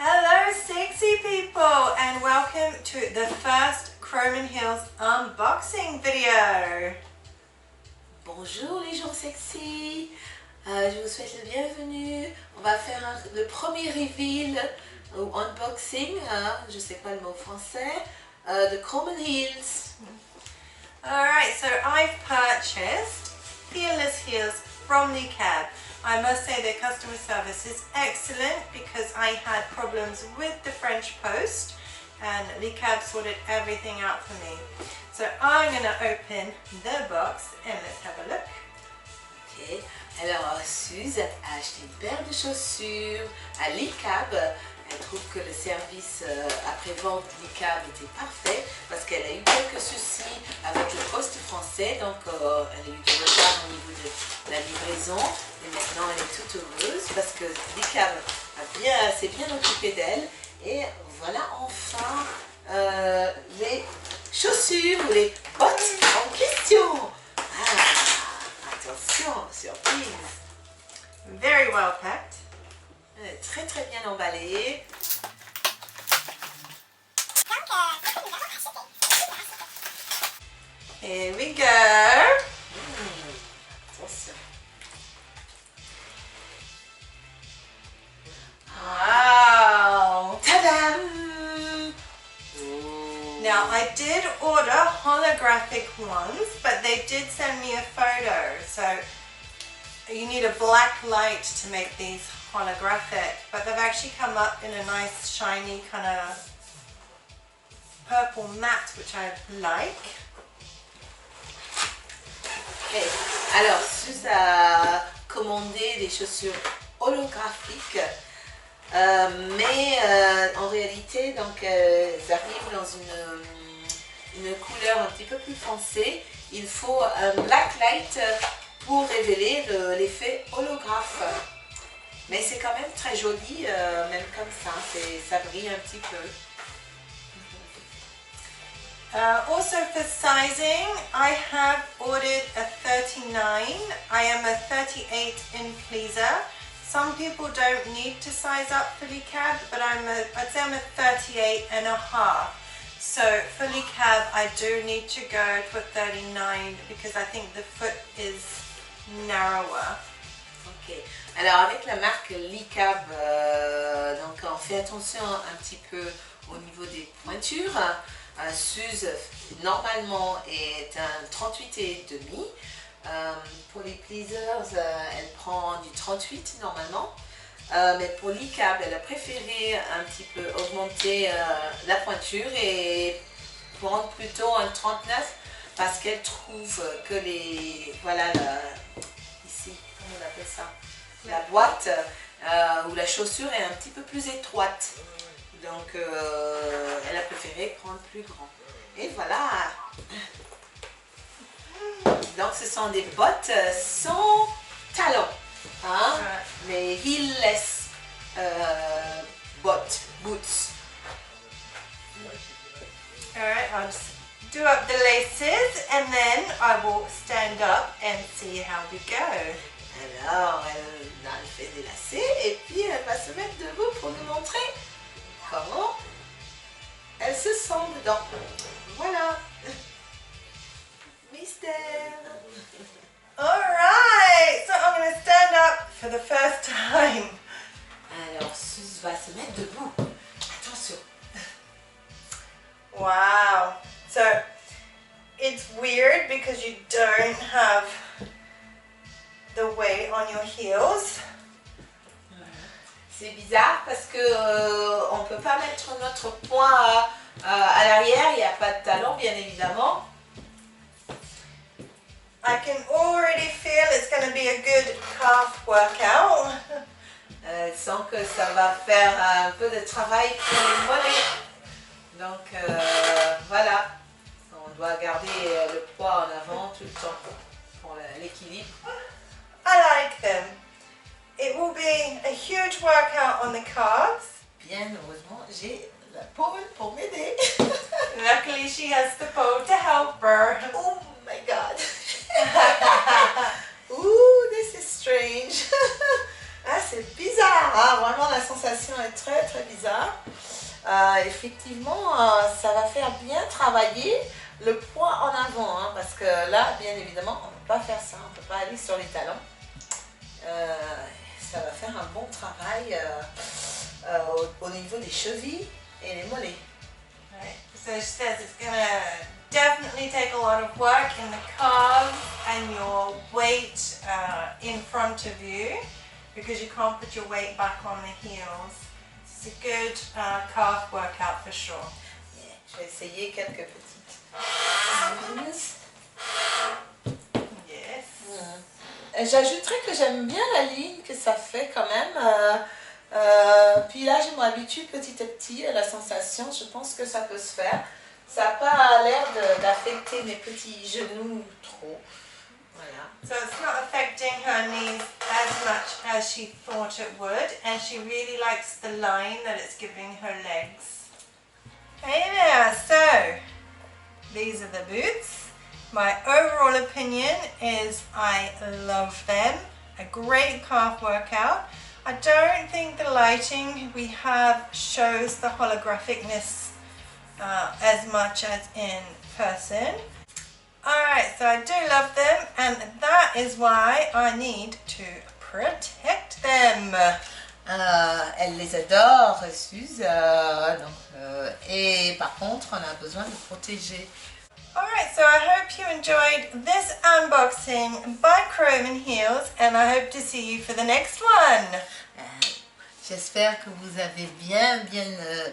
Hello sexy people and welcome to the first Chrome & Heels unboxing video. Bonjour les gens sexy, je vous souhaite le bienvenue. On va faire le premier reveal ou unboxing, je sais pas le mot français, de Chrome & Heels. Alright, so I've purchased heelless heels from Licab. I must say their customer service is excellent because I had problems with the French post and Licab sorted everything out for me. So I'm going to open the box and let's have a look. Ok, alors Suze a acheté une paire de chaussures à Licab. Elle trouve que le service après-vente Licab était parfait parce qu'elle a eu quelques soucis avec le poste français, donc elle a eu du retard au niveau de la livraison. Et maintenant elle est toute heureuse parce que Licab s'est bien occupé d'elle. Et voilà enfin les chaussures ou les bottes en question. Ah, attention, surprise. Very well packed. Très très bien emballé. Here we go. Attention. Wow. Tadam! Now I did order holographic ones, but they did send me a photo. So you need a black light to make these holographic, but they've actually come up in a nice shiny kind of purple matte, which I like. Okay. Alors, Suze a commandé des chaussures holographiques, mais en réalité, donc, elles arrivent dans une couleur un petit peu plus foncée. Il faut un black light pour révéler l'effet holographe. Mais c'est quand même très joli, même comme ça brille un petit peu. Also for sizing, I have ordered a 39. I am a 38 in pleaser. Some people don't need to size up for Licab, but I'd say I'm a 38 and a half. So for Licab, I do need to go to a 39 because I think the foot is narrower. Ok. Alors avec la marque Licab, donc on fait attention un petit peu au niveau des pointures. Suze normalement est un 38 et demi. Pour les pleasers, elle prend du 38 normalement. Mais pour Licab, elle a préféré un petit peu augmenter la pointure et prendre plutôt un 39 parce qu'elle trouve que ici, comment on appelle ça, la boîte ou la chaussure est un petit peu plus étroite. Donc elle a préféré prendre plus grand. Et voilà. Donc ce sont des bottes sans talons. Hein? Les heelless boots. Alright, I'll just do up the laces and then I will stand up and see how we go. Alors elle a fait des lacets et puis elle va se mettre debout pour nous montrer comment elle se sent dedans. Voilà. Mystère. Alright, so I'm going to stand up for the first time. Alors Suze va se mettre debout. Attention. Wow. So it's weird because you don't have the weight on your heels. C'est bizarre parce que on ne peut pas mettre notre poing à l'arrière, il n'y a pas de talon bien évidemment. I can already feel it's going to be a good calf workout. Elle sent que ça va faire un peu de travail pour les mollets. Donc voilà, on doit garder le poids en avant tout le temps pour l'équilibre. I like them. It will be a huge workout on the calves. Bien heureusement, j'ai la pole pour m'aider. Luckily she has the pole to help her. Oh my god. Ooh, this is strange. Ah, c'est bizarre. bizarre, hein, vraiment la sensation est très très bizarre. Effectivement, ça va faire bien travailler le poids en avant, hein, parce que là, bien évidemment, on ne peut pas faire ça, on ne peut pas aller sur les talons. Ça va faire un bon travail au niveau des chevilles et les mollets. Right. So she says it's going to definitely take a lot of work in the calves and your weight in front of you because you can't put your weight back on the heels. It's a good calf workout for sure. Yeah. Je vais essayer quelques petites spins. Yes. J'ajouterais que j'aime bien la ligne que ça fait quand même. Puis là, je m'habitue petit à petit à la sensation. Je pense que ça peut se faire. Ça n'a pas l'air d'affecter mes petits genoux trop. Voilà. So it's not affecting her knees as much as she thought it would, and she really likes the line that it's giving her legs. Hey there, so these are the boots. My overall opinion is I love them. A great calf workout. I don't think the lighting we have shows the holographicness as much as in person. Alright, so I do love them and that is why I need to protect them. Elle les adore, Suze. Et par contre, on a besoin de protéger. Alright, so I hope you enjoyed this unboxing by Chrome & Heels and I hope to see you for the next one. J'espère que vous avez bien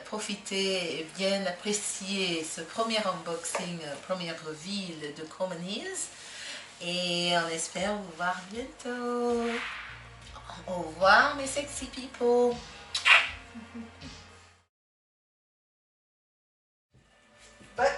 profité et bien apprécié ce premier unboxing, première reveal de Chrome & Heels. Et on espère vous voir bientôt. Au revoir mes sexy people. But